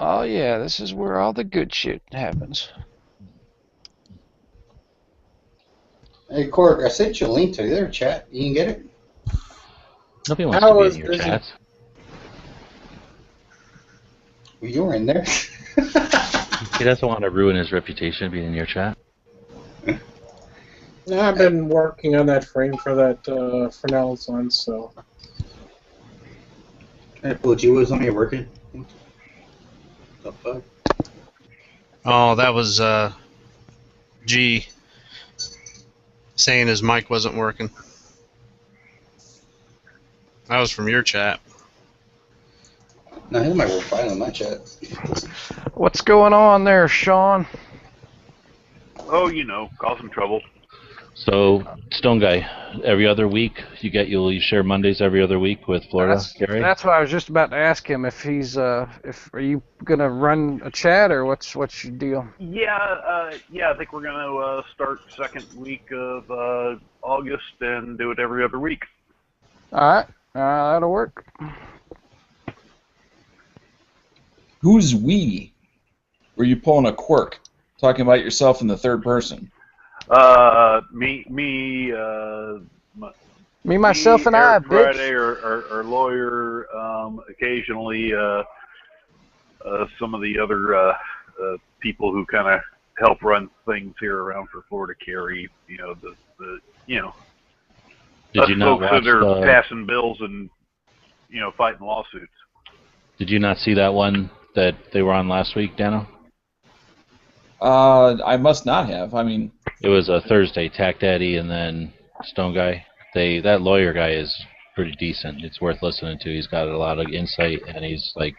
Oh yeah, this is where all the good shit happens. Hey, Cork, I sent you a link to their chat. You can get it? Nobody wants I to be was in your busy. chats. Well, you were in there. He doesn't want to ruin his reputation being in your chat. I've been working on that frame for that Fresnel's one, so. Hey, Poochie, was on here working? The fuck? Oh, that was G saying his mic wasn't working. That was from your chat. No, his might work fine on my chat. What's going on there, Sean? Oh, you know, causing trouble. So, Stone Guy, every other week you share Mondays every other week with Florida, Gary? That's what I was just about to ask him. If he's if are you gonna run a chat or what's your deal? Yeah, I think we're gonna start second week of August and do it every other week. All right, that'll work. Who's we? Were you pulling a quirk, talking about yourself in the third person? Me, myself, and I, Eric bitch. Friday, our lawyer, occasionally some of the other people who kind of help run things here around for Florida Carry. You know, Did you not folks watch that are passing bills and fighting lawsuits. Did you not see that one that they were on last week, Dano? I must not have. I mean, it was a Thursday. Tack Daddy and then Stone Guy. That lawyer guy is pretty decent. It's worth listening to. He's got a lot of insight and he's like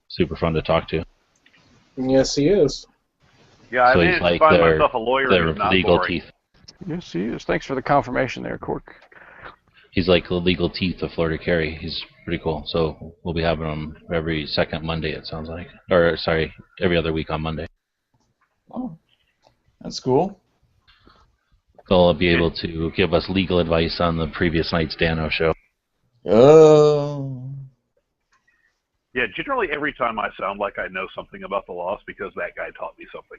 super fun to talk to. Yes, he is. Yeah, so I managed to find myself a lawyer who's not legal boring. teeth. Yes, he is. Thanks for the confirmation there, Cork. He's like the legal teeth of Florida Carry. He's pretty cool. So we'll be having him every second Monday, it sounds like. Or, sorry, every other week on Monday. Oh, that's cool. They'll be able to give us legal advice on the previous night's Dano show. Oh. Yeah, generally every time I sound like I know something about the law, it's because that guy taught me something.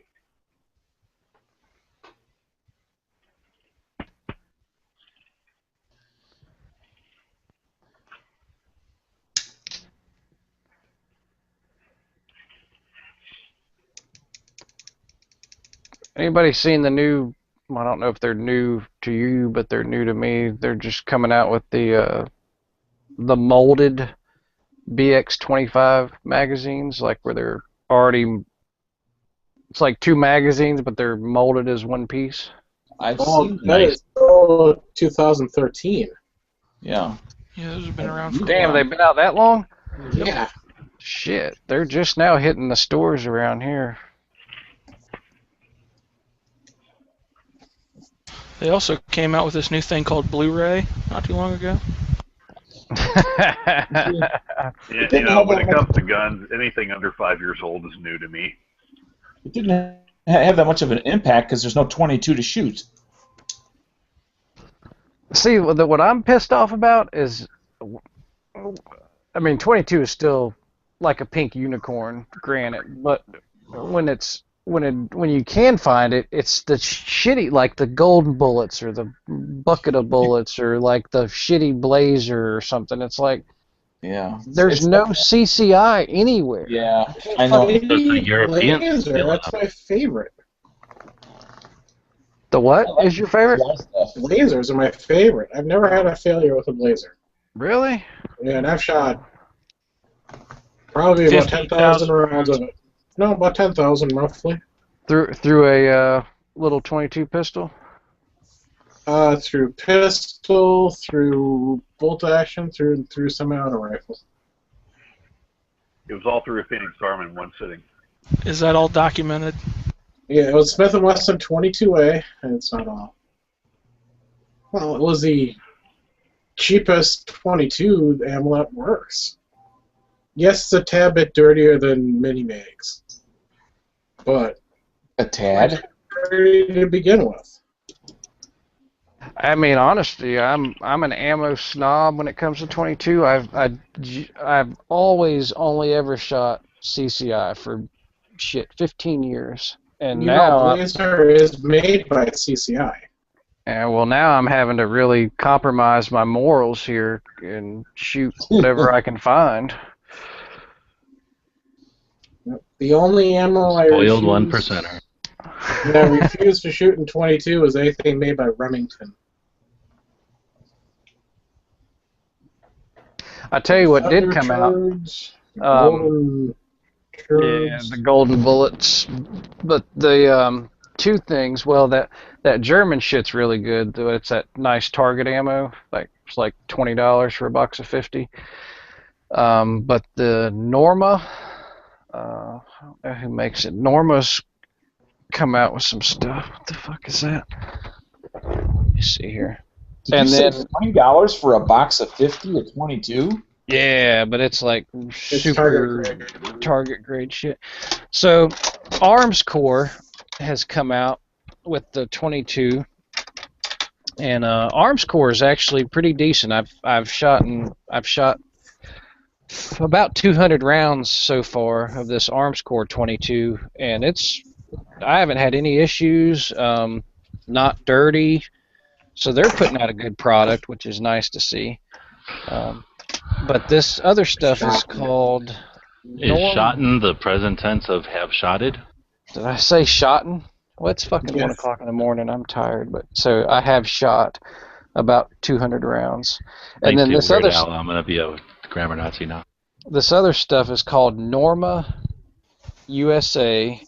Anybody seen the new? I don't know if they're new to you, but they're new to me. They're just coming out with the molded BX25 magazines, like where they're already. It's like two magazines, but they're molded as one piece. I've seen that. Is 2013. Yeah. Yeah, those have been around for Damn, they've been out that long? Yeah. Shit, they're just now hitting the stores around here. They also came out with this new thing called Blu-ray not too long ago. Yeah, when it comes to guns, anything under 5 years old is new to me. It didn't have that much of an impact because there's no 22 to shoot. See, what I'm pissed off about is, I mean, 22 is still like a pink unicorn, granted, but when you can find it, it's the shitty, like the golden bullets or the bucket of bullets or like the shitty blazer or something. It's like, yeah, there's no CCI anywhere. Yeah, I know. Blazer, that's my favorite. The what is your favorite? Blazers are my favorite. I've never had a failure with a blazer. Really? Yeah, and I've shot probably about 10,000 rounds of it. No, about 10,000 roughly. Through a little 22 pistol? Through pistol, through bolt action, through semi-auto rifle. It was all through a Phoenix arm in one sitting. Is that all documented? Yeah, it was Smith & Wesson 22A, and it's not all. Well, it was the cheapest 22 ammo that works. Yes, it's a tad bit dirtier than mini mags, but A tad. dirty to begin with. I mean, honestly, I'm an ammo snob when it comes to 22. I've always only ever shot CCI for 15 years, and You now know, Blazer is made by CCI. well, now I'm having to really compromise my morals here and shoot whatever I can find. The only ammo Spoiled 1%er. that I refuse to shoot in 22 is anything made by Remington. I tell you what did Other come out. turds, Um, golden Yeah, turds. the golden bullets. But the two things. Well, that German shit's really good. Though it's that nice target ammo. It's like $20 for a box of 50. But the Norma, I don't know who makes it. Norma's come out with some stuff. What the fuck is that? Let me see here. Did And you say then $20 for a box of 50 or 22? yeah, but it's like It's super target grade shit. So, Arms Corps has come out with the 22, and Arms Corps is actually pretty decent. I've shot about 200 rounds so far of this Arms Corps 22, and I haven't had any issues. Not dirty, so they're putting out a good product, which is nice to see. But this other stuff is called. Is shotten the present tense of have shotted? Did I say shotten? Well, it's fucking Yes. 1 o'clock in the morning. I'm tired, but so I have shot about 200 rounds, and Thanks then to this Weird other Al, I'm gonna be a grammar Nazi now. this other stuff is called Norma USA,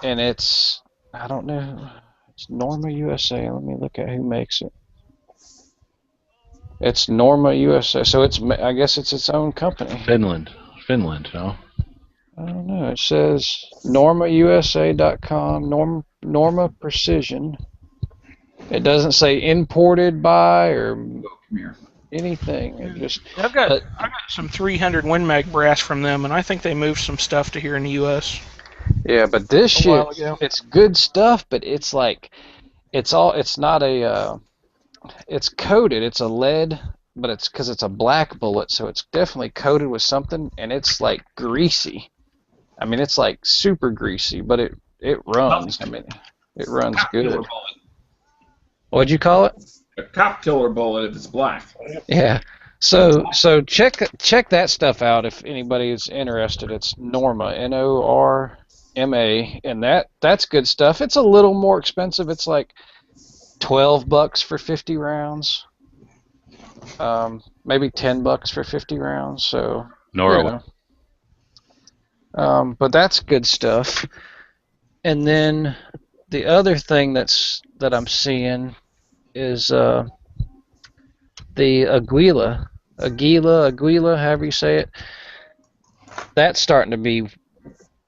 and it's I don't know. It's Norma USA. Let me look at who makes it. It's Norma USA, so I guess it's its own company. Finland, no? I don't know. It says normausa.com, Norma Precision. It doesn't say imported by or Come here. anything. It just I got some 300 Win Mag brass from them, and I think they moved some stuff to here in the U.S. yeah, but this A while shit, ago. it's good stuff, but it's like it's not a it's coated. It's a lead, but it's because it's a black bullet, so it's definitely coated with something, and it's like greasy. I mean, it's like super greasy, but it runs. I mean, it runs Cop killer good. bullet. What'd you call it? A cop killer bullet if it's black. Yeah. So check that stuff out if anybody is interested. It's Norma, Norma, and that's good stuff. It's a little more expensive. It's like $12 for 50 rounds. Maybe $10 for 50 rounds. So Norway. but that's good stuff. And then the other thing that I'm seeing is the Aguila, however you say it. That's starting to be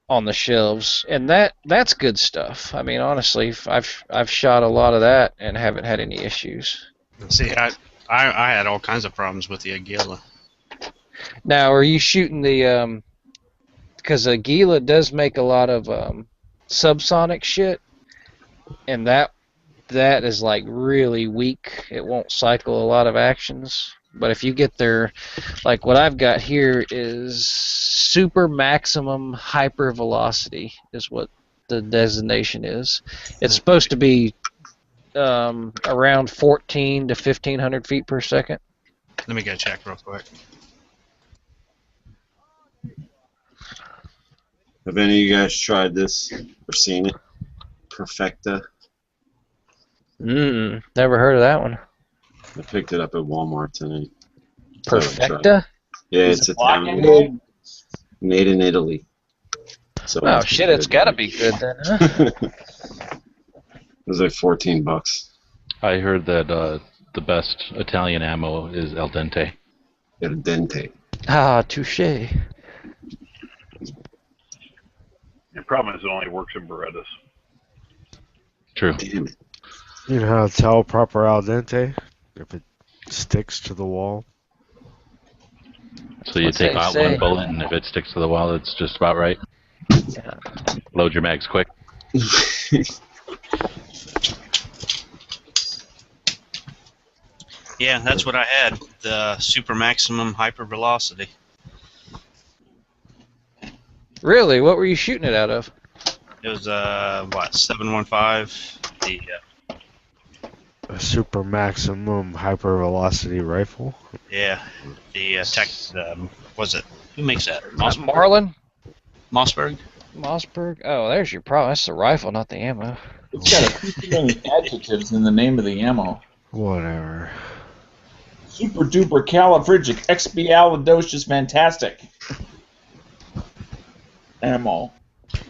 on the shelves, and that's good stuff. I mean, honestly, I've shot a lot of that and haven't had any issues. See, I had all kinds of problems with the Aguila. Now, are you shooting the because Aguila does make a lot of subsonic shit, and that is like really weak. It won't cycle a lot of actions. But if you get their, like what I've got here is super maximum hyper velocity is what the designation is. It's supposed to be around 14 to 1500 feet per second. Let me go check real quick. Have any of you guys tried this or seen it? Perfecta. Never heard of that one. I picked it up at Walmart tonight. So I tried it. Perfecta? Yeah, it's Italian. Made in Italy. So Oh it's shit, good. it's gotta be good then, huh? It was like $14. I heard that the best Italian ammo is El Dente. El Dente. Ah, touche. The problem is it only works in Berettas. True. Damn it. You know how to tell proper al dente? If it sticks to the wall. So you What's take they out say? one bullet, and if it sticks to the wall, it's just about right. Yeah. Load your mags quick. Yeah, that's what I had. The super maximum hyper velocity. Really? What were you shooting it out of? It was what 715. The A super maximum hyper velocity rifle. yeah, the tech. Was it? Who makes that? Marlin? Mossberg. Mossberg? Oh, there's your problem. That's the rifle, not the ammo. It's got a few many adjectives in the name of the ammo. Whatever. Super duper califragic expialidocious fantastic. Ammo. And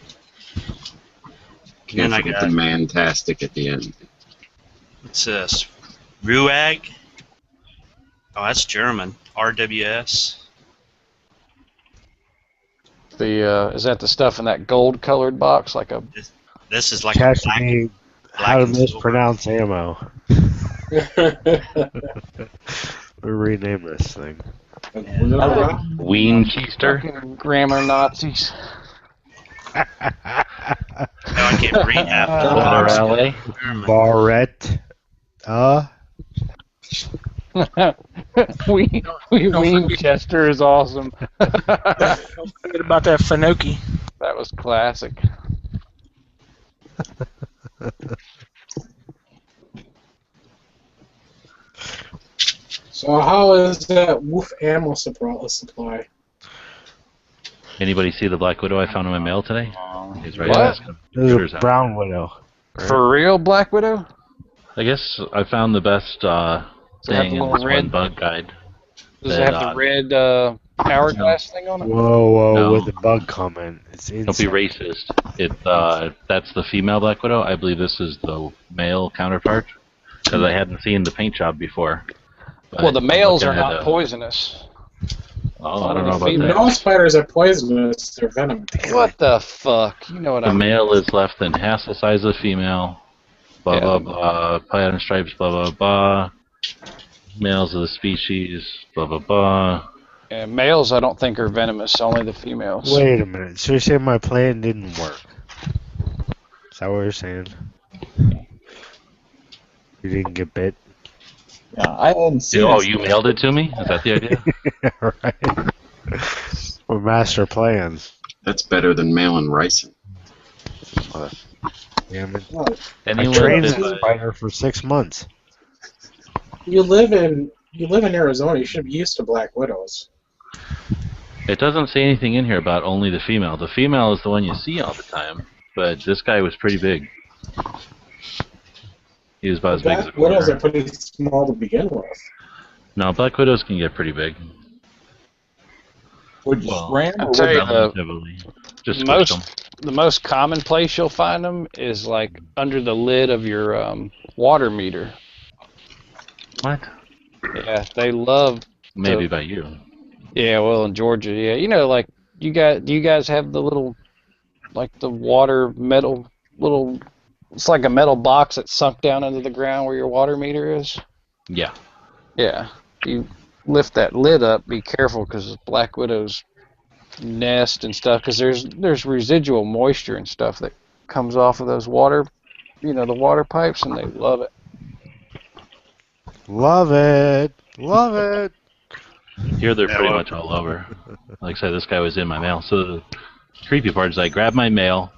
I Can't forget got- the mantastic at the end. What's this? Ruag. Oh, that's German. RWS. The is that the stuff in that gold-colored box, like a? This is like Catch a black. me black how to and silver. mispronounce ammo. We'll rename this thing. Ween keister. Fucking grammar Nazis. No, I can't read half the LA. German. Barrett. Winchester is awesome. Don't forget about that Finoki. That was classic. So how is that Wolf ammo supply? Anybody see the Black Widow I found in my mail today? He's right. What? There's Shooter's a out. brown widow. For real, Black Widow? I guess I found the best Does it have thing the in little this one red? bug guide. Does it have the red hourglass thing on it? Whoa, No. with the bug comment. It's Don't be insane. racist. That's the female Black Widow. I believe this is the male counterpart because I hadn't seen the paint job before. But Well, the I'm males are looking at not poisonous. Oh, I don't know about female. No that. spiders are poisonous. They're venomous. What the fuck? You know what The I mean? male is less than half the size of the female. Blah Yeah. blah blah. Pattern stripes. Blah blah blah. Males of the species. Blah blah blah. And males, I don't think are venomous. Only the females. Wait a minute. So you're saying my plan didn't work? Is that what you're saying? You didn't get bit? Yeah, I hadn't seen Oh, it. you mailed it to me? Is that the idea? Right. Or master plans. That's better than mailing ricin. Damn it. Oh, I Anyone trained bit this by- spider for 6 months. you live in Arizona. You should be used to black widows. It doesn't say anything in here about only the female. The female is the one you see all the time, but this guy was pretty big. He was about as big as a Black widows quarter. are pretty small to begin with. No, Black Widows can get pretty big. Would you Well, spray 'em or I'll would tell you, you- Relatively. Just squish them. the most common place you'll find them is like under the lid of your water meter. What? Yeah, they love. Maybe to- by you. Yeah, well, in Georgia, yeah, you know, like do you guys have the little, like the water metal little? It's like a metal box that's sunk down into the ground where your water meter is. Yeah. Yeah, you lift that lid up. Be careful because black widows nest and stuff. Because there's residual moisture and stuff that comes off of those water, the water pipes, and they love it. Love it. Love it. Here they're Yeah, pretty well- much all over. Like I said, this guy was in my mail. So the creepy part is I grabbed my mail,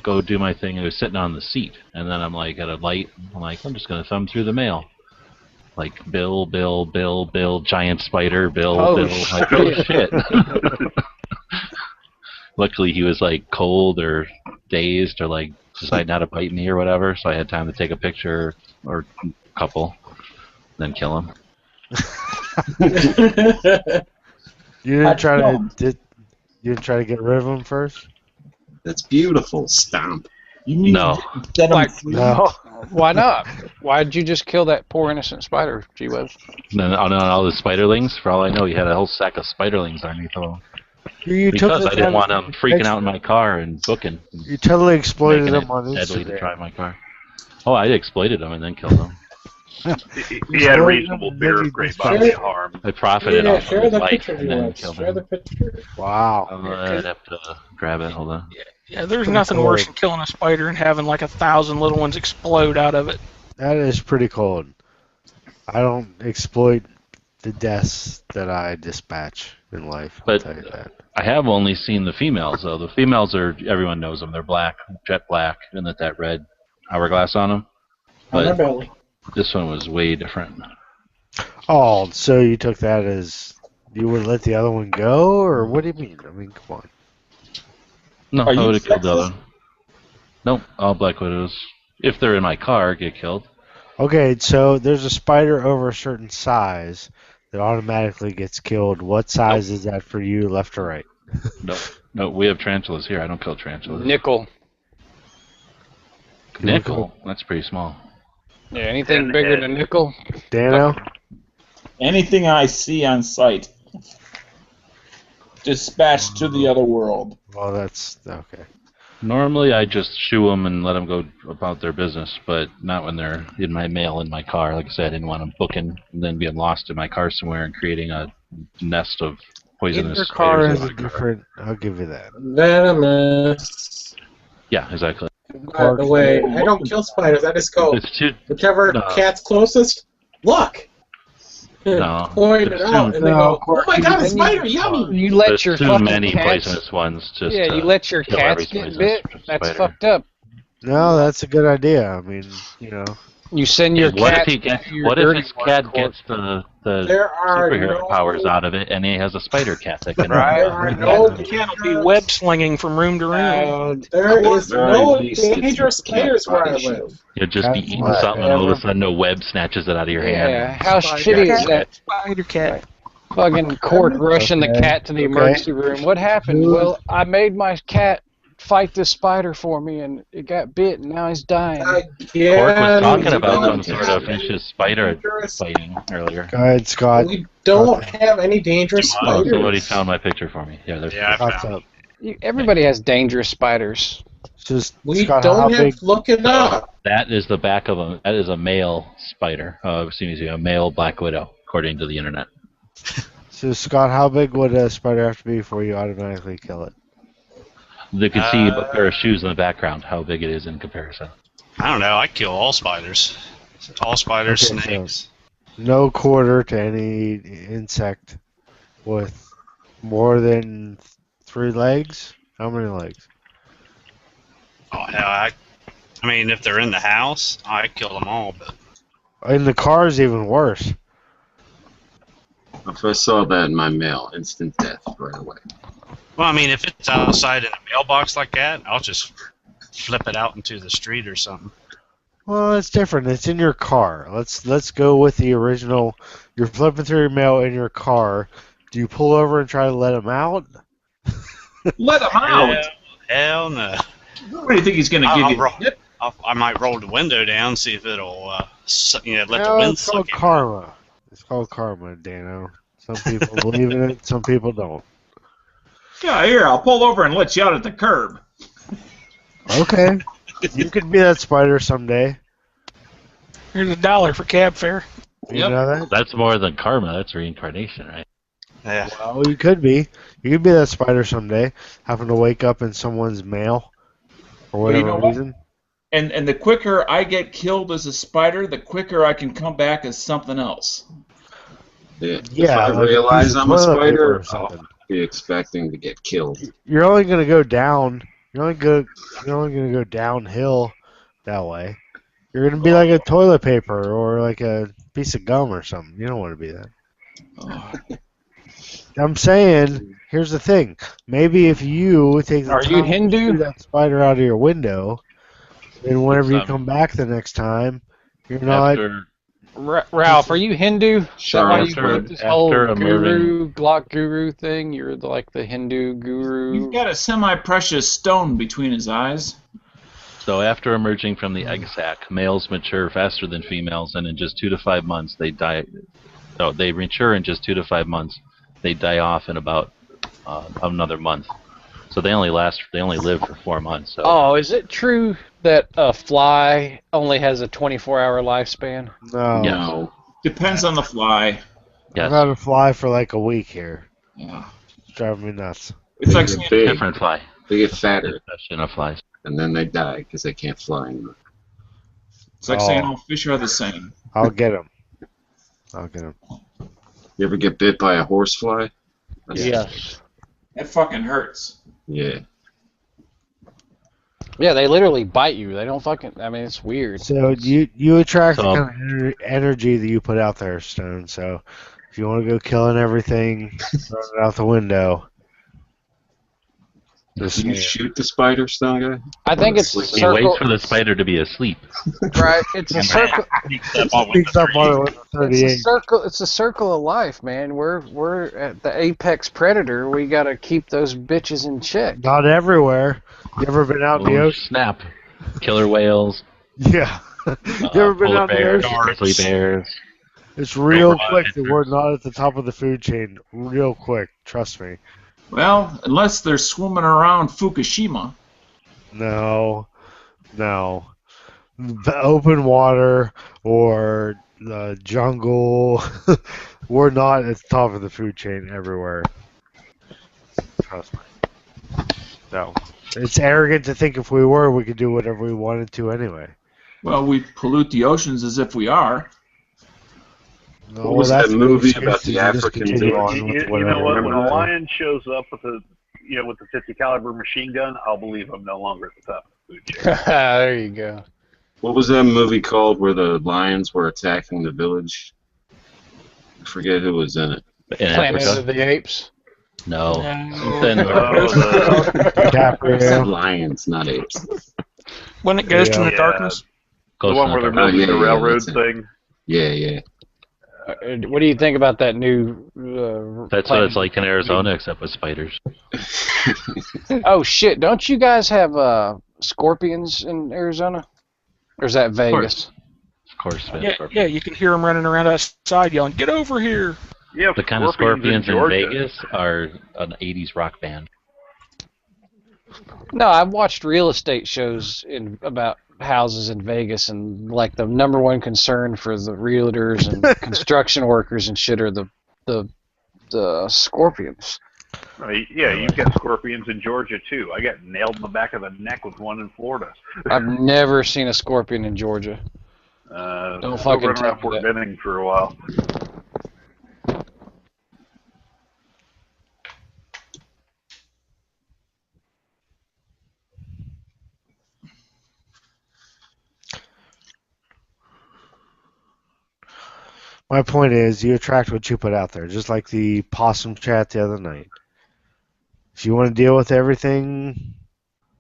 go do my thing, and it was sitting on the seat. And then I'm like at a light, I'm just going to thumb through the mail. Like Bill, giant spider, Bill. Like, oh shit. Luckily he was like cold or dazed or like decided not to bite me or whatever, so I had time to take a picture or a couple, then kill him. You didn't try kill to you didn't try to get rid of him first? That's beautiful. Stomp. You mean No. set 'em Like- free? No. Why not? Why'd you just kill that poor innocent spider, G-Web? And then on all the spiderlings, for all I know, he had a whole sack of spiderlings underneath of him. You Because I didn't them want them freaking out in my car and booking. You totally exploited Making them it on deadly to Instagram. drive my car. Oh, I exploited them and then killed them. He had reasonable fear of great bodily harm. I profited Yeah, off of share his the life picture and you then want. killed Share him. the picture. Wow. I'd have to grab it. Hold on. Yeah, there's Pretty nothing cool. worse than killing a spider and having like 1,000 little ones explode out of it. That is pretty cold. I don't exploit the deaths that I dispatch in life. I'll But tell you that. I have only seen the females, though. The females are, everyone knows them. They're black, jet black, and that red hourglass on them. On their But belly. this one was way different. Oh, so you took that as you would let the other one go, or what do you mean? I mean, come on. No, Are I you would have killed the sexist? other one. Nope, all black widows. If they're in my car, get killed. Okay, so there's a spider over a certain size that automatically gets killed. What size is that for you, left or right? No, we have tarantulas here. I don't kill tarantulas. Nickel. Nickel? That's pretty small. Yeah, anything bigger than nickel. Dano? Anything I see on sight, dispatched to the other world. Well, that's okay. Normally, I just shoo them and let them go about their business, but not when they're in my mail in my car. Like I said, I didn't want them booking and then being lost in my car somewhere and creating a nest of poisonous Your car spiders is in a my car. different. I'll give you that. Venomous. Yeah, exactly. By the way, I don't kill spiders. I just go It's too. whichever No. cat's closest. Look. No. Point it It's out, too- and they No, go, "Oh my God, a then spider! Yummy!" You let There's your too fucking many cats. poisonous ones. Just Yeah, to you let your kill cats every get poisonous bit. That's spider. fucked up. No, that's a good idea. I mean, you know. You send your What cat. if he gets? to your What if dirty his work cat court. gets the There are superhero no- powers out of it, and he has a spider cat that can Right. There are no The cat will be web slinging from room to room. There is Very no least it's dangerous a cat spiders where I body live. shield. You'll just be That's eating what- something, and all of a sudden, a web snatches it out of your hand. Yeah, how Spider shitty is cat. that? Spider cat. Fucking court rushing the Okay. cat to the emergency room. What happened? Well, I made my cat fight this spider for me, and it got bit, and now he's dying. Cork Again, was talking we about don't some sort have of vicious spider dangerous- fighting earlier. Go ahead, Scott. We don't have any dangerous Oh, spiders. somebody found my picture for me. Yeah, there's. Yeah, I Scott's found up. Everybody has dangerous spiders. Just We Scott, how don't have big? to look it up. That is the back of a. That is a male spider. Excuse me, a male black widow, according to the internet. So Scott, how big would a spider have to be before you automatically kill it? They can see a pair of shoes in the background. How big it is in comparison. I don't know. I kill all spiders. All spiders, Okay, so- snakes. No quarter to any insect with more than 3 legs. How many legs? Oh hell, I mean, if they're in the house, I kill them all. But In the car is even worse. If I saw that in my mail, instant death right away. well, I mean, if it's outside in a mailbox like that, I'll just flip it out into the street or something. Well, it's different. It's in your car. Let's go with the original. You're flipping through your mail in your car. Do you pull over and try to let him out? Let him out. Hell no. What do you think he's going to I'll give you? roll- Yep. I might roll the window down, see if it'll, let the No, wind it's called suck in. karma. It's called karma, Dano. Some people believe in it. Some people don't. Yeah, here, I'll pull over and let you out at the curb. Okay. You could be that spider someday. Here's $1 for cab fare. You Yep. know that? That's more than karma. That's reincarnation, right? Yeah. Well, you could be. You could be that spider someday, having to wake up in someone's mail for Well, you whatever know what? reason. And the quicker I get killed as a spider, the quicker I can come back as something else. If Yeah, I like a realize piece of I'm a toilet paper spider, or I'll something. be expecting to get killed. You're only gonna go down. You're only gonna go downhill that way. You're gonna be like a toilet paper or like a piece of gum or something. You don't want to be that. Oh. I'm saying, here's the thing. Maybe if you take the Are you time to Hindu? shoot that spider out of your window, then whenever you It's, come back the next time, you're not. After Ralph, are you Hindu? Is that Sure, why you after- wrote this after whole a guru, Glock guru thing? You're like the Hindu He's guru. got a semi-precious stone between his eyes. So after emerging from the egg sac, males mature faster than females, and in just 2 to 5 months they die. No, they mature in just 2 to 5 months. They die off in about another month. So they only live for 4 months. So Oh, is it true that a fly only has a 24-hour lifespan? No. No. Depends on the fly. I've had a fly for like a week here. Yeah. It's driving me nuts. It's like They saying get big. Different fly. They get fatter, Especially in flies. and then they die because they can't fly anymore. it's like saying all fish are the same. I'll get him. I'll get him. You ever get bit by a horsefly? Yes. That fucking hurts. Yeah. Yeah, they literally bite you. They don't fucking. I mean, it's weird. So you attract So- the kind of energy that you put out there, Stone. So if you want to go killing everything, throw it out the window. Just Do you saying. shoot the spider, Stone Guy? I think it's Sleep. He circle. waits for the spider to be asleep. Right. It's a And circle. sneaks up on Speaks up on it with the It's a 38. circle. It's a circle of life, man. We're at the apex predator. We gotta keep those bitches in check. Not everywhere. You ever been out in the Oh, ocean? snap. Killer whales. Yeah. You ever been polar out in the bears, ocean? grizzly bears. It's real Overnight. quick that we're not at the top of the food chain. Real quick. Trust me. Well, unless they're swimming around Fukushima. No. No. The open water or the jungle. We're not at the top of the food chain everywhere. Trust me. No. It's arrogant to think if we were, we could do whatever we wanted to anyway. Well, we pollute the oceans as if we are. No, What was that's that a movie good about excuse the to just African continue dude? on with You know whatever what? we're When a doing. lion shows up with with the 50 caliber machine gun, I'll believe I'm no longer at the top of the food chain. There you go. What was that movie called where the lions were attacking the village? I forget who was in it. In Planet Africa? of the Apes. No. No. Something- Oh, I said DiCaprio. lions, not apes. When it goes to the Yeah. darkness. the Ghost one where they're Hunter. building yeah, the yeah, railroad that's it. thing. Yeah, yeah. What do you think about that new? That's what it's like in Arizona, except with spiders. Oh shit! Don't you guys have scorpions in Arizona? Or is that Vegas? Of course, man. Yeah, you can hear them running around outside yelling, "Get over here!" Yeah, The kind of scorpions in Vegas are an 80s rock band. No, I've watched real estate shows about houses in Vegas, and like the number one concern for the realtors and construction workers and shit are the scorpions. Yeah, you've got scorpions in Georgia too. I got nailed in the back of the neck with one in Florida. I've never seen a scorpion in Georgia. Don't still fucking running tell around me Fort that. Benning for a while. My point is, you attract what you put out there, just like the possum chat the other night. If you want to deal with everything,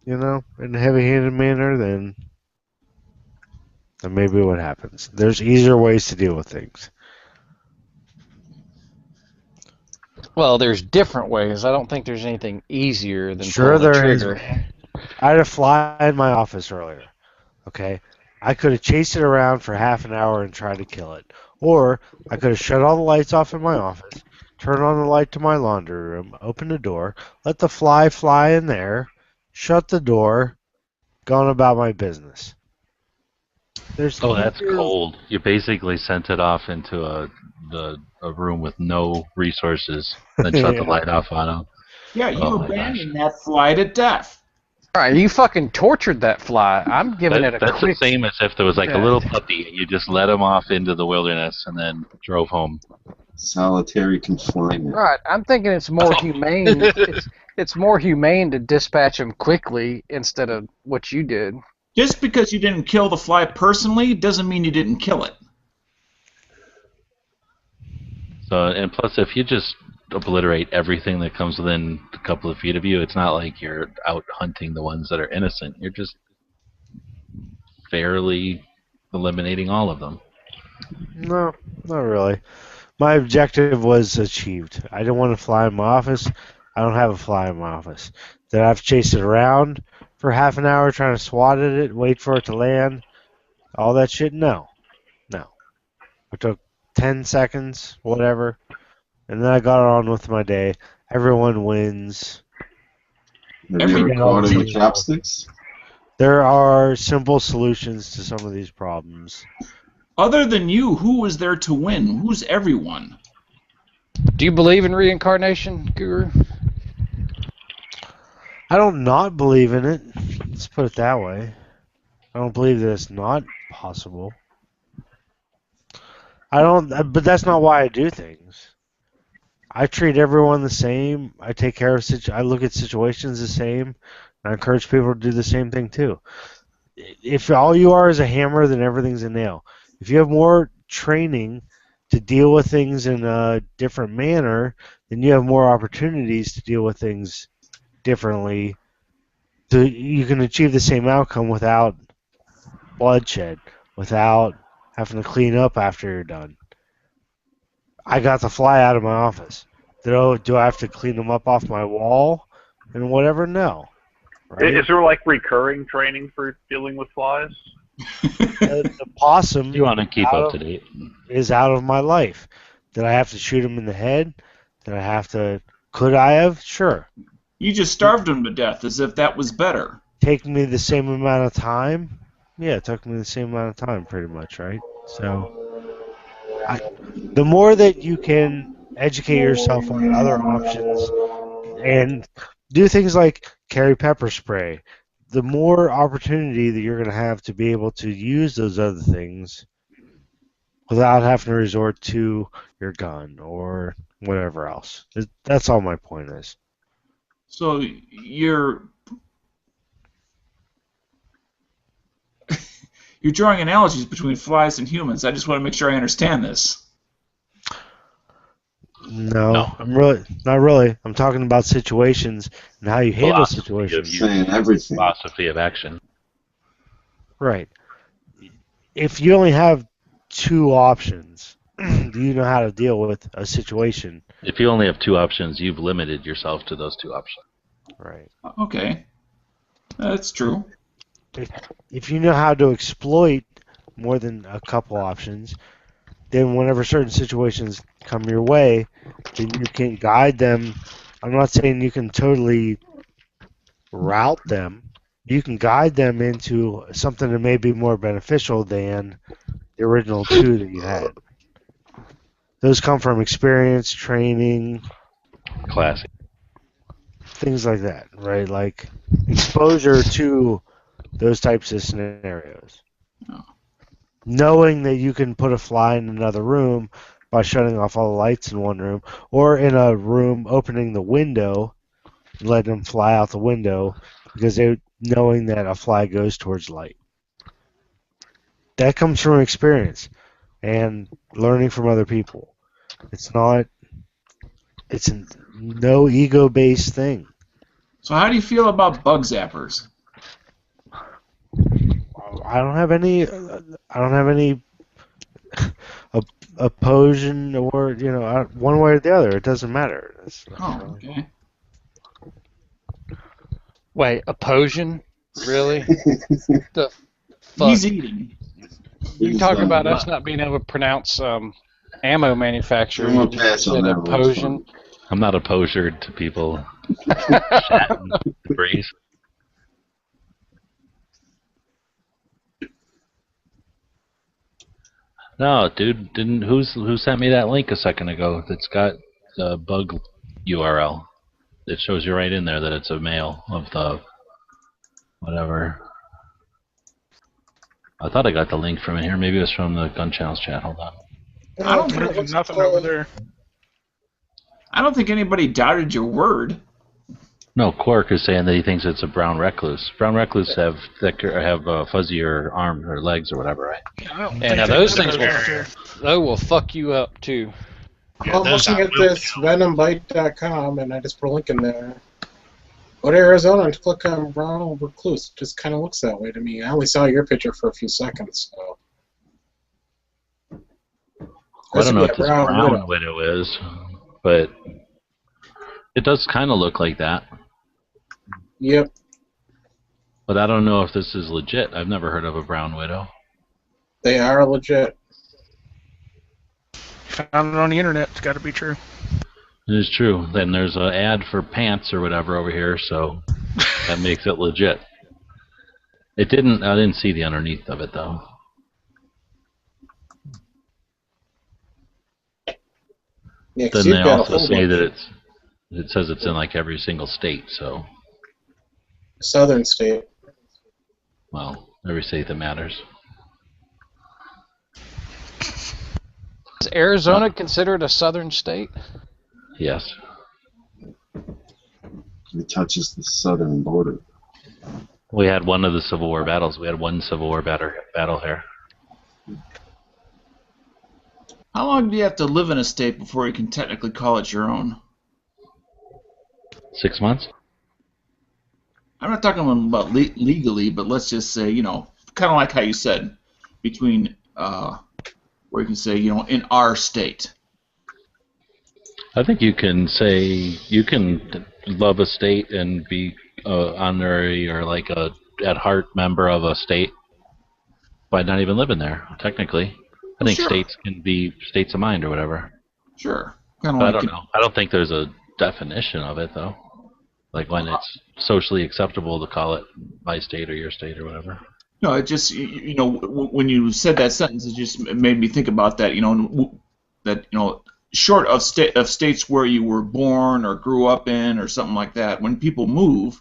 in a heavy-handed manner, then maybe what happens. There's easier ways to deal with things. Well, there's different ways. I don't think there's anything easier than Sure pulling the there is. trigger. I had a fly in my office earlier. Okay? I could have chased it around for half an hour and tried to kill it. Or I could have shut all the lights off in my office, turned on the light to my laundry room, opened the door, let the fly in there, shut the door, gone about my business. Oh, that's cold. You basically sent it off into a room with no resources, then shut the Yeah. light off on him. Yeah, you Oh my abandoned that fly to death. All right, you fucking tortured that fly. I'm giving it a That's quick. the same as if there was like a Yeah. little puppy and you just let him off into the wilderness and then drove home. Solitary confinement. Right, I'm thinking it's more humane. It's more humane to dispatch him quickly instead of what you did. Just because you didn't kill the fly personally doesn't mean you didn't kill it. So, and plus, if you just obliterate everything that comes within a couple of feet of you, it's not like you're out hunting the ones that are innocent. You're just fairly eliminating all of them. No, not really. My objective was achieved. I didn't want to fly in my office. I don't have a fly in my office. Did I have to chase it around for half an hour trying to swat at it, wait for it to land? All that shit? No. I took 10 seconds, whatever, and then I got on with my day. Everyone wins. Have you ever Yeah. caught him with chopsticks? There are simple solutions to some of these problems. Other than you, who was there to win? Who's everyone? Do you believe in reincarnation, Guru? I don't not believe in it. Let's put it that way. I don't believe that it's not possible. But that's not why I do things. I treat everyone the same. I take care of I look at situations the same. I encourage people to do the same thing too. If all you are is a hammer, then everything's a nail. If you have more training to deal with things in a different manner, then you have more opportunities to deal with things differently. So you can achieve the same outcome without bloodshed, without having to clean up after you're done. I got the fly out of my office. Do I have to clean them up off my wall and whatever? No. Right? Is there like recurring training for dealing with flies? The possum You want to keep up to date. is out of my life. Did I have to shoot him in the head? Did I have to? Could I have? Sure. You just starved him to death as if that was better. Take me the same amount of time? Yeah, it took me the same amount of time, pretty much, right? So, the more that you can educate yourself on other options and do things like carry pepper spray, the more opportunity that you're going to have to be able to use those other things without having to resort to your gun or whatever else. That's all my point is. So you're drawing analogies between flies and humans. I just want to make sure I understand this. No, I'm really not really. I'm talking about situations and how you handle situations. Saying everything. Philosophy of action. Right. If you only have two options, do you know how to deal with a situation? If you only have two options, you've limited yourself to those two options. Right. Okay. That's true. If you know how to exploit more than a couple options, then whenever certain situations come your way, then you can guide them. I'm not saying you can totally route them. You can guide them into something that may be more beneficial than the original two that you had. Those come from experience, training, Classic. things like that, right? Like exposure to those types of scenarios. Knowing that you can put a fly in another room by shutting off all the lights in one room, or in a room opening the window and letting them fly out the window, because knowing that a fly goes towards light. That comes from experience and learning from other people. It's a no ego-based thing. So how do you feel about bug zappers? I don't have any opposition or one way or the other. It doesn't matter. Oh, okay. Wait, opposition? Really? The fuck? He's eating. You talk about us not being able to pronounce ammo manufacturer. I'm gonna pass on that one. Opposition. I'm not opposed to people chatting breeze. No, dude, who sent me that link a second ago that's got the bug URL? It shows you right in there that it's a mail of the whatever. I thought I got the link from in here. Maybe it was from the Gun Channels chat. Hold on. I don't think There's nothing over there. I don't think anybody doubted your word. No, Quark is saying that he thinks it's a brown recluse. Brown recluse have fuzzier arms or legs or whatever, right? And now those things will fuck you up too. Yeah, I'm those looking at will this venombite.com and I just put a link in there. Go to Arizona and click on brown recluse. Just kind of looks that way to me. I only saw your picture for a few seconds, so. I don't know what this Brown brown widow is, but it does kind of look like that. Yep. But I don't know if this is legit. I've never heard of a brown widow. They are legit. Found it on the internet. It's got to be true. It is true. Then there's an ad for pants or whatever over here, so that makes it legit. It didn't. I didn't see the underneath of it though. Yeah, 'cause Then you've they got a also whole say that bunch. it says it's in like every single state. So, Southern state. well, every state that matters. Is Arizona considered a southern state? Yes. It touches the southern border. We had one of the Civil War battles. We had one Civil War battle here. How long do you have to live in a state before you can technically call it your own? 6 months. I'm not talking about legally, but let's just say, kind of like how you said, between where you can say, in our state. I think you can say you can love a state and be honorary or like a at heart member of a state by not even living there. Technically, I think Sure. states can be states of mind or whatever. Sure. Kind But I of don't like know. I don't think there's a definition of it though. Like when it's socially acceptable to call it my state or your state or whatever. No, it just when you said that sentence, it just made me think about that. Short of states where you were born or grew up in or something like that, when people move,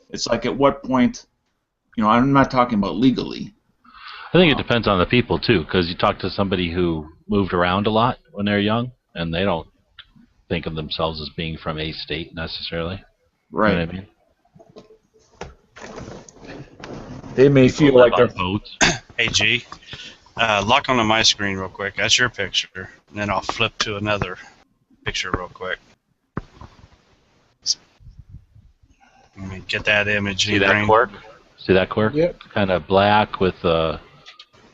it's like at what point, I'm not talking about legally. I think it depends on the people too, because you talk to somebody who moved around a lot when they're young, and they don't think of themselves as being from a state necessarily. Right. You know what I mean? They may feel like they're boats. Hey, G, lock onto my screen real quick. That's your picture. And then I'll flip to another picture real quick. Let me get that image. See that cork? See that cork? Yep. Kind of black with a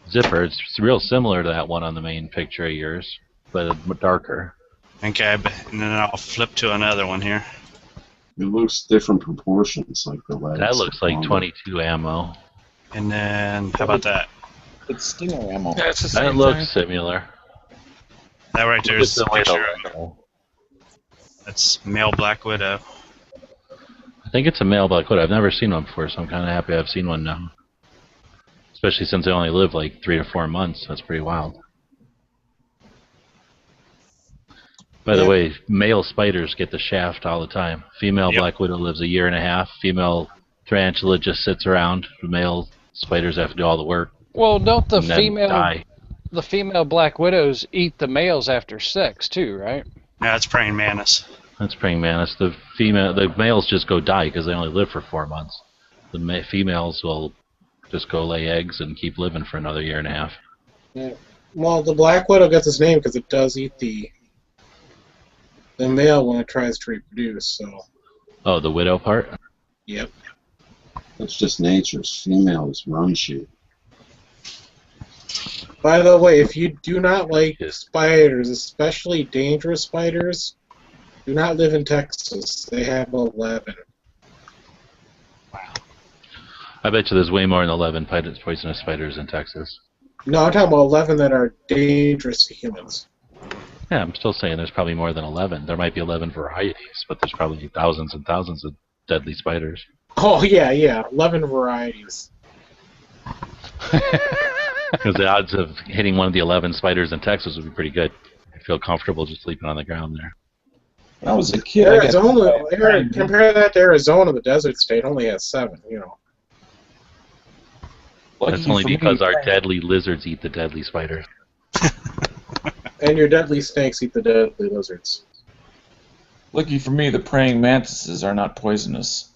zipper. It's real similar to that one on the main picture of yours, but darker. Okay, and then I'll flip to another one here. It looks different proportions, like the legs. That looks like 22 ammo. And then, how about that? It's stinger ammo. That's the same That looks thing. similar. That right there is Just the the way picture. the- That's male Black Widow. I think it's a male Black Widow. I've never seen one before, so I'm kind of happy I've seen one now. Especially since they only live like 3 to 4 months. That's pretty wild. By the way, male spiders get the shaft all the time. Female Black Widow lives a year and a half. Female tarantula just sits around. The male spiders have to do all the work. Well, don't the and then die. female black widows eat the males after sex too, right? No, that's praying mantis. That's praying mantis. The males just go die because they only live for 4 months. The females will just go lay eggs and keep living for another year and a half. Yeah. Well, the black widow gets its name because it does eat the male when it tries to reproduce. So. Oh, the widow part? Yep. That's just nature's. Females run shit. By the way, if you do not like spiders, especially dangerous spiders, do not live in Texas. They have 11. I bet you there's way more than 11 poisonous spiders in Texas. No, I'm talking about 11 that are dangerous to humans. Yeah, I'm still saying there's probably more than 11. There might be 11 varieties, but there's probably thousands and thousands of deadly spiders. Oh, yeah, 11 varieties. Because the odds of hitting one of the 11 spiders in Texas would be pretty good. I feel comfortable just sleeping on the ground there. When I was a kid, I got Arizona, compare that to Arizona, the desert state only has 7, That's only because our deadly lizards eat the deadly spiders. And your deadly snakes eat the deadly lizards. Lucky for me, the praying mantises are not poisonous.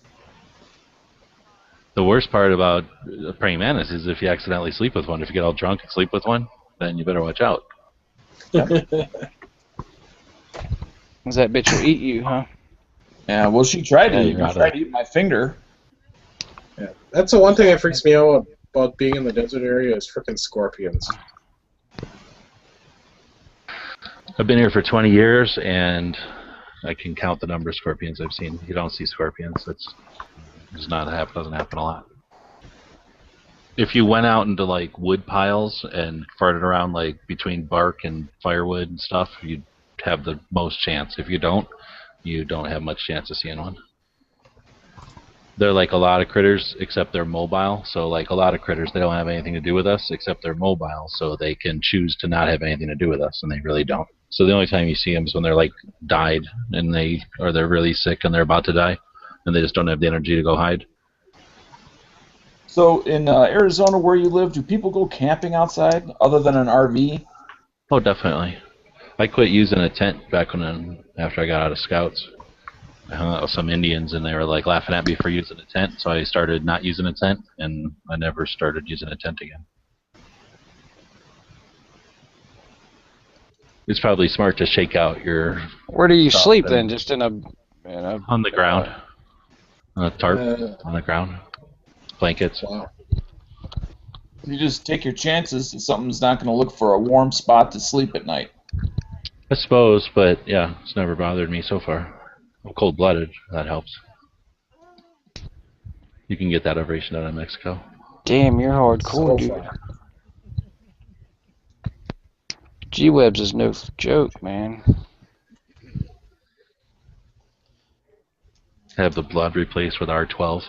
The worst part about a praying mantis is if you accidentally sleep with one. If you get all drunk and sleep with one, then you better watch out. That bitch will eat you, huh? Yeah, well, she tried to. Yeah, She you're out of tried there. to eat my finger. Yeah, that's the one thing that freaks me out about being in the desert area is frickin' scorpions. I've been here for 20 years, and I can count the number of scorpions I've seen. You don't see scorpions. Doesn't happen a lot. If you went out into like wood piles and farted around like between bark and firewood and stuff, you'd have the most chance. If you don't have much chance of seeing one. They're like a lot of critters, except they're mobile. So like a lot of critters, they don't have anything to do with us, except they're mobile. So they can choose to not have anything to do with us, and they really don't. So the only time you see them is when they're like died, and they're really sick and they're about to die, and they just don't have the energy to go hide. So in Arizona, where you live, do people go camping outside other than an RV? Oh, definitely. I quit using a tent back after I got out of Scouts. I hung out with some Indians, and they were like laughing at me for using a tent, so I started not using a tent, and I never started using a tent again. It's probably smart to shake out your... Where do you sleep then? Just in a on the ground. On a tarp, on the ground. Blankets. Wow. You just take your chances that something's not going to look for a warm spot to sleep at night. I suppose, but yeah, it's never bothered me so far. I'm cold-blooded. That helps. You can get that operation done in Mexico. Damn, you're hardcore, dude. G-Webs is no joke, man. Have the blood replaced with R12.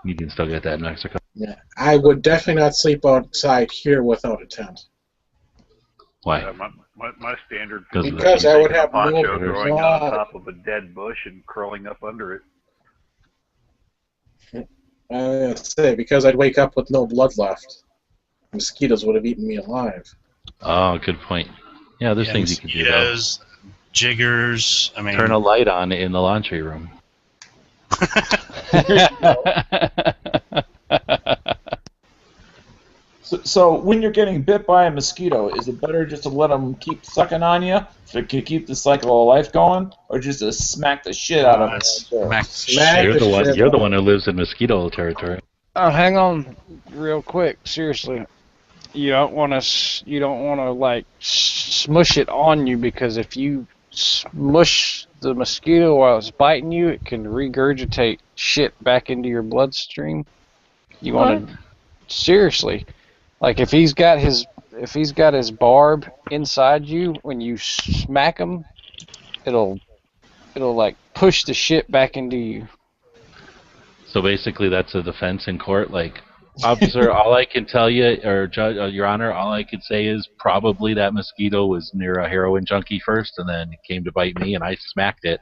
You can still get that in Mexico. Yeah, I would definitely not sleep outside here without a tent. Why? My standard. Because I would have poncho no growing out on top of a dead bush and curling up under it. I say because I'd wake up with no blood left. Mosquitoes would have eaten me alive. Oh, good point. Yeah, there's things you can do though. Mosquitoes, jiggers. I mean, turn a light on in the laundry room. So when you're getting bit by a mosquito, is it better just to let them keep sucking on you to keep the cycle of life going, or just to smack the shit out of them? You're the one who lives in mosquito territory. Oh, hang on, real quick. Seriously, you don't want to like smush it on you, because if you smush the mosquito while it's biting you, it can regurgitate shit back into your bloodstream. You want to seriously. Like if he's got his barb inside you, when you smack him, it'll like push the shit back into you. So basically, that's a defense in court. Like, officer, all I can tell you, or judge, Your Honor, all I could say is probably that mosquito was near a heroin junkie first, and then it came to bite me, and I smacked it,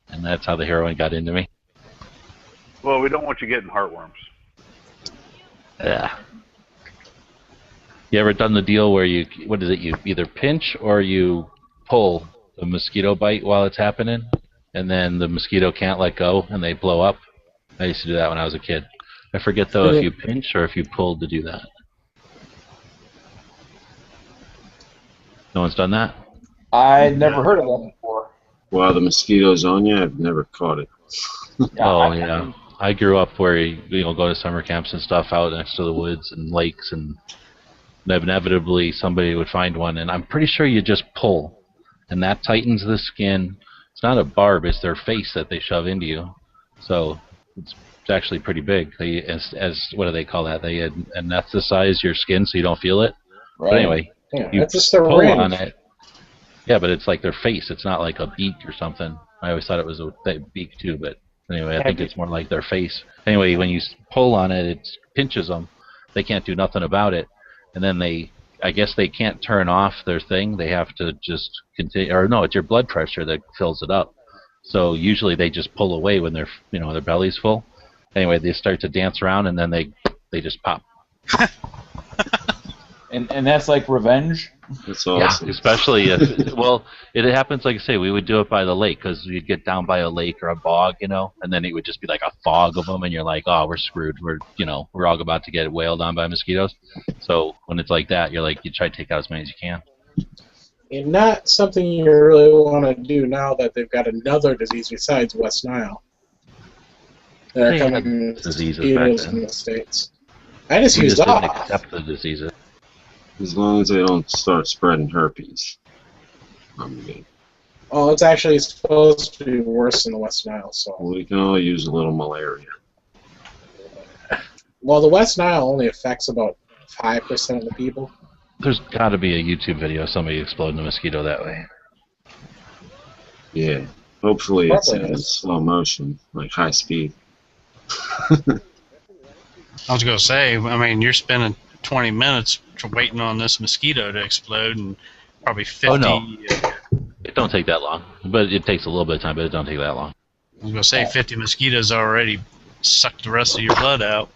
and that's how the heroin got into me. Well, we don't want you getting heartworms. Yeah. You ever done the deal where you either pinch or you pull the mosquito bite while it's happening, and then the mosquito can't let go and they blow up? I used to do that when I was a kid. I forget though if you pinch or if you pulled to do that. No one's done that? I'd never heard of that before. While the mosquito's on you, I've never caught it. Oh yeah. I grew up where you go to summer camps and stuff out next to the woods and lakes, and inevitably somebody would find one, and I'm pretty sure you just pull, and that tightens the skin. It's not a barb, it's their face that they shove into you. So it's actually pretty big. They as what do they call that? They anesthetize your skin so you don't feel it. Right. But anyway, you pull on it. Yeah, but it's like their face. It's not like a beak or something. I always thought it was a beak too, but anyway, I think it's more like their face. Anyway, when you pull on it, it pinches them. They can't do nothing about it. And then I guess they can't turn off their thing. They have to just continue, or no, it's your blood pressure that fills it up. So usually they just pull away when their belly's full. Anyway, they start to dance around, and then they just pop. And that's like revenge? That's awesome. Yeah, especially if, it happens, like I say, we would do it by the lake, because we'd get down by a lake or a bog, and then it would just be like a fog of them, and you're like, oh, we're screwed. We're all about to get whaled on by mosquitoes. So when it's like that, you're like, you try to take out as many as you can. And not something you really want to do now that they've got another disease besides West Nile. They're coming diseases back then. In the States. I just used didn't accept the diseases. As long as they don't start spreading herpes. Oh, it's actually supposed to be worse than the West Nile. So we can all use a little malaria. Well, the West Nile only affects about 5% of the people. There's got to be a YouTube video of somebody exploding a mosquito that way. Yeah. Hopefully it's in slow motion, like high speed. I was gonna say, I mean, you're spending 20 minutes waiting on this mosquito to explode, and probably 50. Oh no, it don't take that long, but it takes a little bit of time, but it don't take that long. I was gonna say 50 mosquitoes already sucked the rest of your blood out.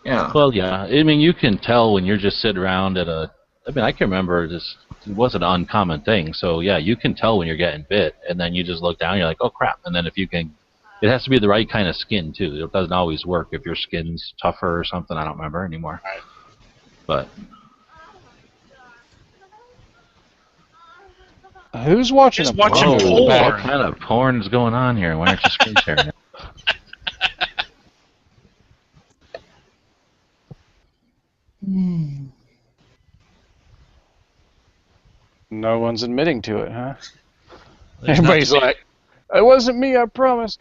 Yeah. Well, yeah. I mean, you can tell when you're just sitting around at a. I mean, I can remember this. It wasn't an uncommon thing. So yeah, you can tell when you're getting bit, and then you just look down. And you're like, oh crap! And then if you can, it has to be the right kind of skin too. It doesn't always work if your skin's tougher or something. I don't remember anymore. Right. But who's watching Who's a watching porn? porn? what kind of porn is going on here? Why aren't you screen sharing it? No one's admitting to it, huh? There's Everybody's nothing- like, "It wasn't me, I promise."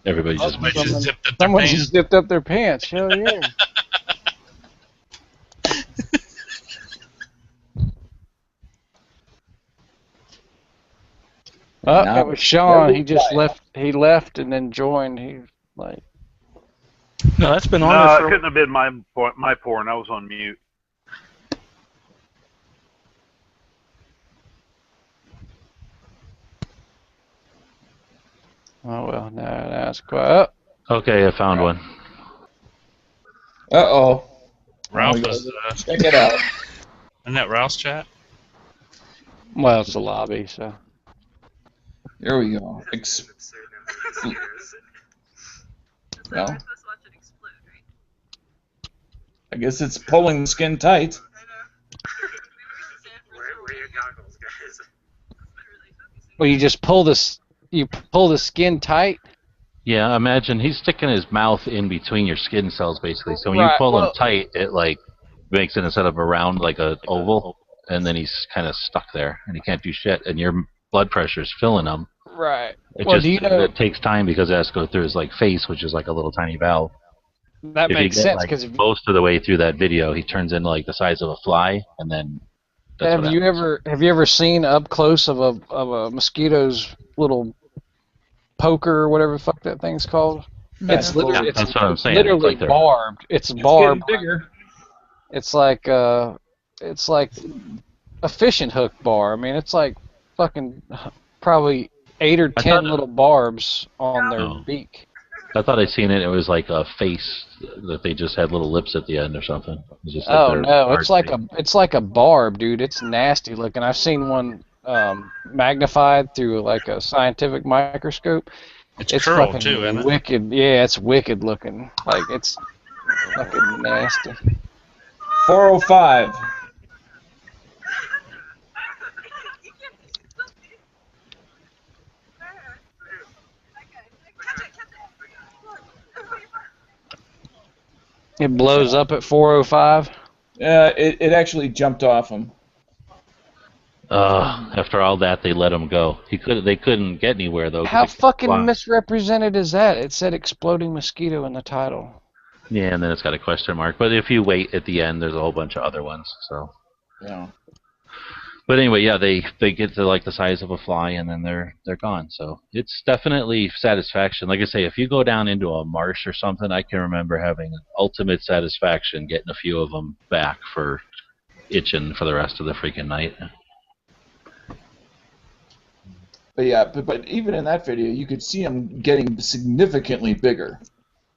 Everybody just Somebody just zipped up their Someone pants. just zipped up their pants. Hell yeah. Oh, Now- that was Sean. He Every just time. left. He left and then joined. He like. No, that's been on No, it there couldn't have been my porn. I was on mute. Oh well, no, that's quite. Oh, Okay, I found one. Uh-oh. Ralph Oh, is. Check it out. Isn't that Ralph's chat? well, it's a lobby, so. There we go. Well, I guess it's pulling the skin tight. Well, you just pull this. You pull the skin tight. Yeah, imagine he's sticking his mouth in between your skin cells, basically. So when you Right, pull well- him tight, it like makes it instead of a round, like a oval, and then he's kind of stuck there, and he can't do shit, and your blood pressure's filling him. Right. It Well, just do you know it takes time because it has to go through his like face, which is like a little tiny valve. that If you makes get, sense like, because most of the way through that video, he turns into like the size of a fly, and then that's have what you happens. ever seen up close of a mosquito's little poker or whatever the fuck that thing's called? It's Yeah, literally that's what I'm saying. It's literally like they're- barbed. It's It's barbed. getting bigger. It's like a fishing hook bar. I mean, it's like fucking probably 8 or I 10 thought- little barbs on their Oh. beak. I thought I'd seen it. It was like a face that they just had little lips at the end or something. It was just like Oh their no, it's hard like a barb, dude. It's nasty looking. I've seen one magnified through like a scientific microscope. It's It's curled fucking too, isn't it? wicked. Yeah, it's wicked looking. Like it's fucking nasty. 405. It blows up at 4:05. It actually jumped off him. After all that, they let him go. They couldn't get anywhere though. 'cause How he kept fucking flying. misrepresented is that? It said exploding mosquito in the title. Yeah, and then it's got a question mark. But if you wait at the end, there's a whole bunch of other ones. So, Yeah. but anyway, yeah, they get to like the size of a fly, and then they're gone. So it's definitely satisfaction. Like I say, if you go down into a marsh or something, I can remember having ultimate satisfaction getting a few of them back for itching for the rest of the freaking night. But yeah, but even in that video, you could see him getting significantly bigger.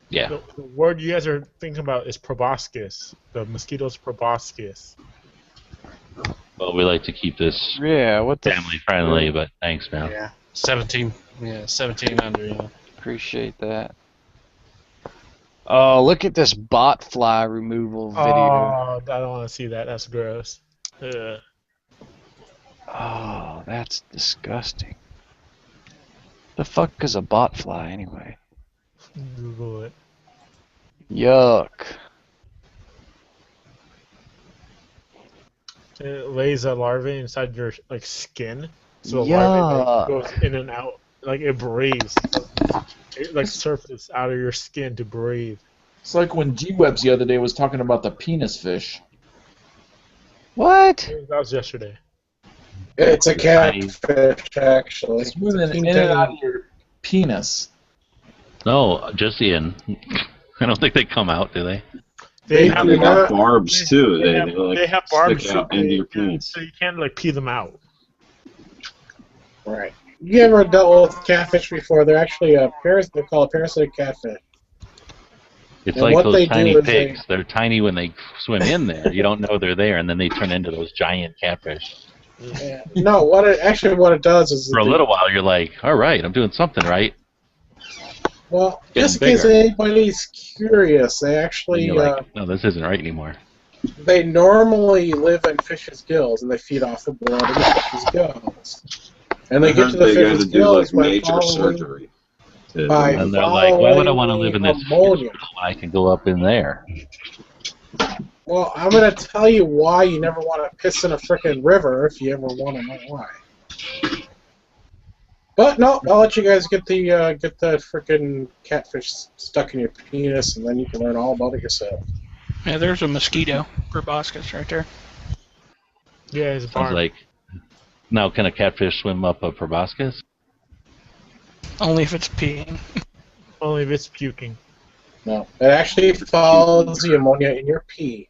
Yeah. The word you guys are thinking about is proboscis. The mosquito's proboscis. Well, we like to keep this Yeah, what the family friendly, but thanks, man. Yeah. 17 under, yeah. Appreciate that. Oh, look at this bot fly removal video. Oh, I don't want to see that. That's gross. Ugh. Oh, that's disgusting. The fuck is a bot fly anyway? Google it. Yuck. It lays a larvae inside your like skin, so the Yuck. larvae like, goes in and out, like it breathes. It like surfaces out of your skin to breathe. It's like when G-Webs the other day was talking about the penis fish. What? That was yesterday. It's a catfish, actually. It's moving in and out of your penis. No, just in. I don't think they come out, do they? They They have got barbs too. They have barbs stick out into your pants. so you can't like pee them out. Right. You ever dealt with catfish before? They're actually they're called parasitic catfish. It's And like what those they tiny do is pigs. They're tiny when they swim in there. You don't know they're there, and then they turn into those giant catfish. Yeah. No, what it does is For a little while, you're like, all right, I'm doing something right. Well, Getting just in case bigger. anybody's curious, they And actually you're like, no, this isn't right anymore. they normally live in fish's gills and they feed off the blood in the fish's gills. And they I get heard to the they fish's got to do gills like by major following surgery. by And they're like, why would I want to live in this ammonia. fish? I can go up in there. Well, I'm gonna tell you why you never want to piss in a frickin' river if you ever want to know why. But no, I'll let you guys get the frickin' catfish stuck in your penis, and then you can learn all about it yourself. Yeah, there's a mosquito, proboscis, right there. Yeah, it's Sounds barb. like, now can a catfish swim up a proboscis? Only if it's peeing. Only if it's puking. No, it actually follows the ammonia in your pee,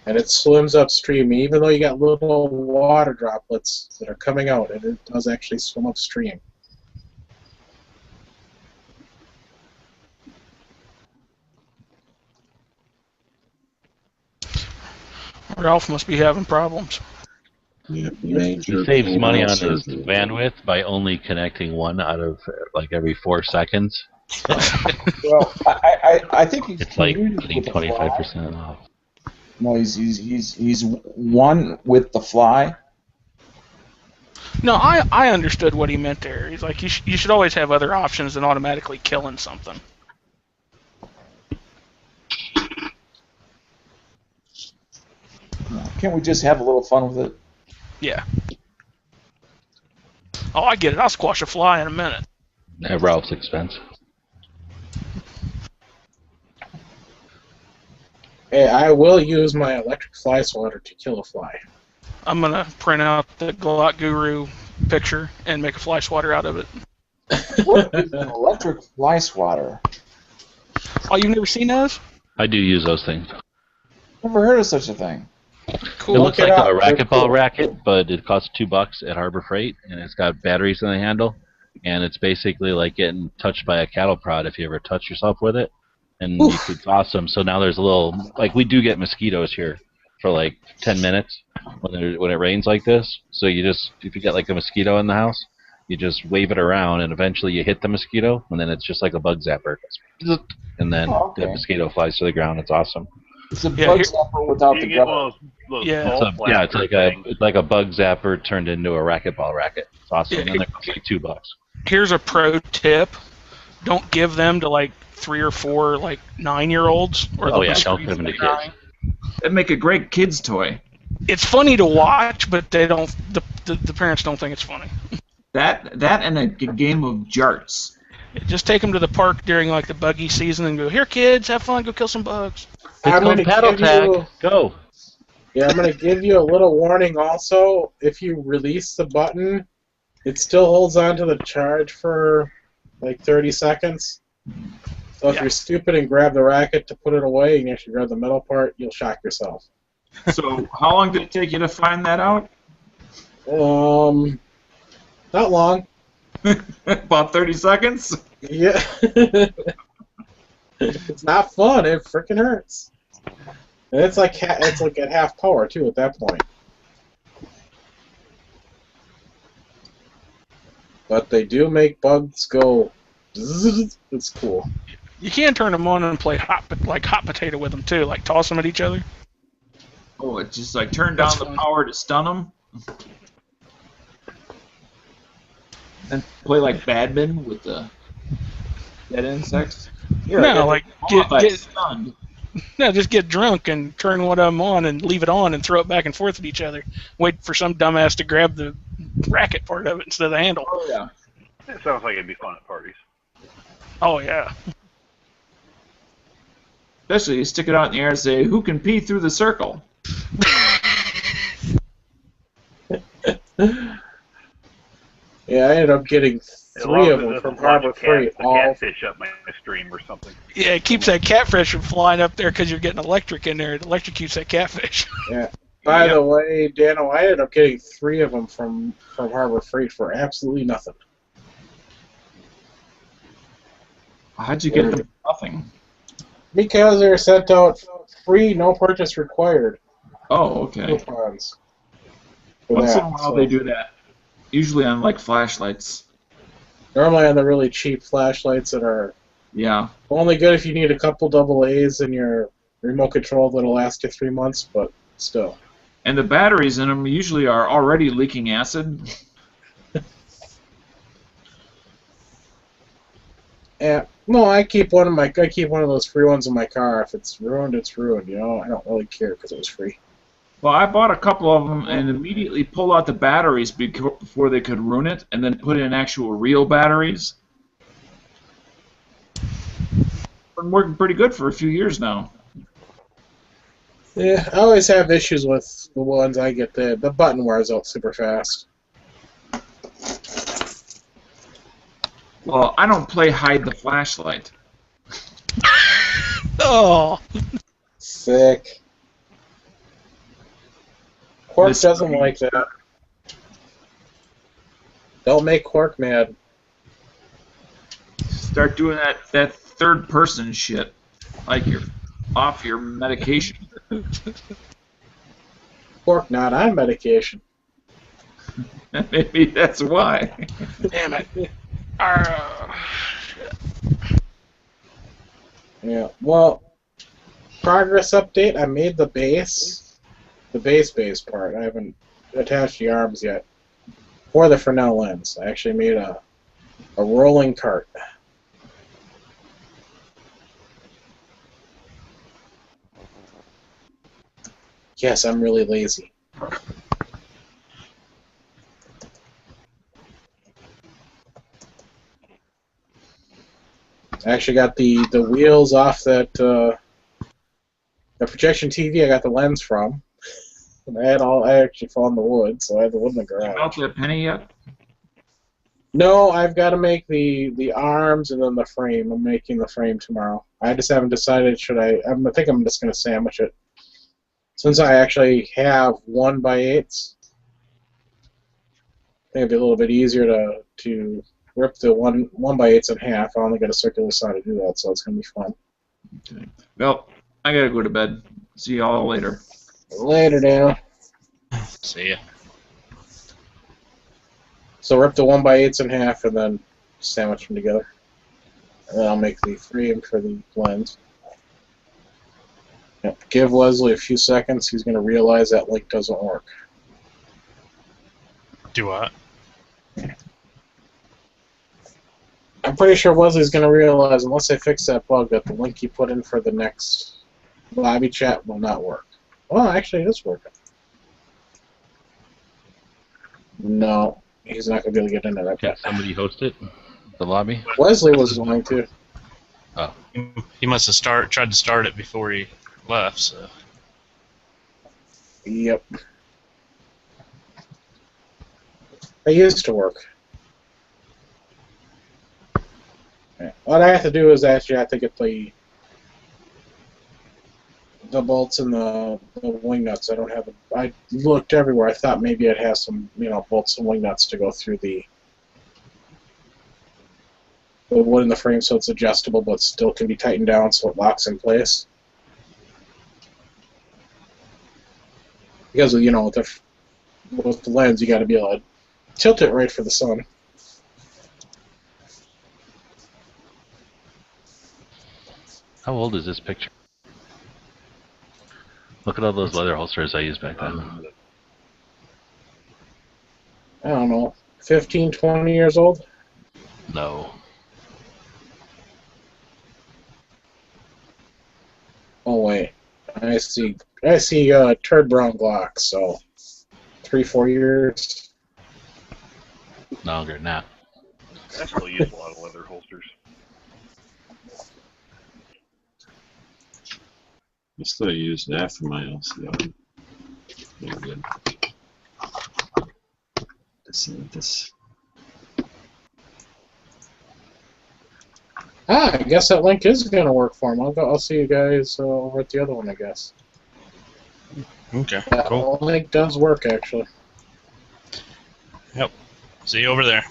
and it swims upstream. Even though you got little water droplets that are coming out, and it does actually swim upstream. Ralph must be having problems. He saves money on his bandwidth by only connecting one out of like every 4 seconds. Well, I think he's It's like commuted getting with the fly. 25% off. No, he's one with the fly. No, I understood what he meant there. He's like, you should always have other options than automatically killing something. Can't we just have a little fun with it? Yeah. Oh, I get it. I'll squash a fly in a minute. At Ralph's expense. Hey, I will use my electric fly swatter to kill a fly. I'm going to print out the Glock Guru picture and make a fly swatter out of it. What is an electric fly swatter? Oh, you've never seen those? I do use those things. Never heard of such a thing. Cool. It looks Look like it a up. They're racquetball cool. racket, but it costs $2 at Harbor Freight, and it's got batteries in the handle, and it's basically like getting touched by a cattle prod if you ever touch yourself with it, and it's awesome. So now there's a little, like we do get mosquitoes here for like 10 minutes when it rains like this. So you just, if you get like a mosquito in the house, you just wave it around, and eventually you hit the mosquito, and then it's just like a bug zapper, and then the mosquito flies to the ground. It's awesome. It's a bug zapper without the grubber. Yeah. It's like a bug zapper turned into a racquetball racket. It's awesome. And then it costs like $2. Here's a pro tip. Don't give them to like 3 or 4 like 9-year-olds. Or Oh they'll yeah, be don't give them to screaming. kids. That'd make a great kid's toy. It's funny to watch, but they don't. The parents don't think it's funny. That and a game of jarts. Just take them to the park during like the buggy season and go, here kids, have fun, go kill some bugs. I'm called gonna paddle give tag. you- Go. Yeah, I'm going to give you a little warning also. If you release the button, it still holds on to the charge for like 30 seconds. So if you're stupid and grab the racket to put it away and you actually grab the metal part, you'll shock yourself. So how long did it take you to find that out? Not long. About 30 seconds? Yeah. It's not fun. It freaking hurts. And it's like at half power too at that point. But they do make bugs go. Zzz. It's cool. You can turn them on and play hot potato with them too, like toss them at each other. Oh, it just like turned down the power to stun them? And play like badminton with the dead insects? Here, I No, got like the ball, get stunned. no, just get drunk and turn one of them on and leave it on and throw it back and forth at each other. Wait for some dumbass to grab the racket part of it instead of the handle. Oh yeah. It sounds like it'd be fun at parties. Oh yeah. Especially you stick it out in the air and say, who can pee through the circle? Yeah, I ended up getting As long 3 as of it them doesn't from launch Harbor Freight. a All catfish up my stream or something. Yeah, it keeps that catfish from flying up there because you're getting electric in there. It electrocutes that catfish. yeah. By the way, Dano, I ended up getting 3 of them from Harbor Freight for absolutely nothing. How'd you get them for nothing? Because they're sent out free, no purchase required. Oh, okay. Coupons. for Once that, in a while so. they do that. Usually on like flashlights. Normally on the really cheap flashlights that are only good if you need a couple AA's in your remote control that'll last you 3 months, but still. And the batteries in them usually are already leaking acid. Yeah, no, I keep one of those free ones in my car. If it's ruined, it's ruined. You know, I don't really care because it was free. Well, I bought a couple of them and immediately pulled out the batteries before they could ruin it, and then put in actual real batteries. Been working pretty good for a few years now. Yeah, I always have issues with the ones I get. The button wears out super fast. Well, I don't play hide the flashlight. Oh. Sick. Quark doesn't like that. Don't make Quark mad. Start doing that third person shit, like you're off your medication. Quark not on medication. Maybe that's why. Damn it. Yeah. Well, progress update. I made the base part. I haven't attached the arms yet. For the Fresnel lens, I actually made a rolling cart. Yes, I'm really lazy. I actually got the wheels off that the projection TV I got the lens from. And I actually found the wood, so I had the wood in the garage. Out the penny yet? No, I've got to make the arms and then the frame. I'm making the frame tomorrow. I just haven't decided I think I'm just going to sandwich it. Since I actually have 1x8s, I think it'd be a little bit easier to rip the 1x8s in half. I only got a circular saw to do that, so it's going to be fun. Okay. Well, I got to go to bed. See y'all later. Later, Dan. See ya. So rip the 1x8s in half and then sandwich them together. And then I'll make the frame for the lens. Yep. Give Leslie a few seconds. He's going to realize that link doesn't work. Do what? I'm pretty sure Wesley's going to realize, unless I fix that bug, that the link he put in for the next lobby chat will not work. Well, actually, it is working. No, he's not going to be able to get into that. Can somebody host it? The lobby? Wesley was going to. Oh. He must have tried to start it before he left, so. Yep. It used to work. Yeah. What I have to do is actually I have to get the bolts and the wing nuts. I don't have. I looked everywhere. I thought maybe I'd have some, bolts and wing nuts to go through the wood in the frame, so it's adjustable, but still can be tightened down so it locks in place. Because with the lens, you got to be able to tilt it right for the sun. How old is this picture? Look at all those leather holsters I used back then. I don't know, 15, 20 years old? No. Oh wait, I see turd brown Glocks, so 3-4 years. Longer than that. I still use a lot of leather holsters. I still use that for my LCO. Very good. This. I guess that link is going to work for him. I'll see you guys over at the other one, I guess. Okay, That cool. link does work, actually. Yep. See you over there.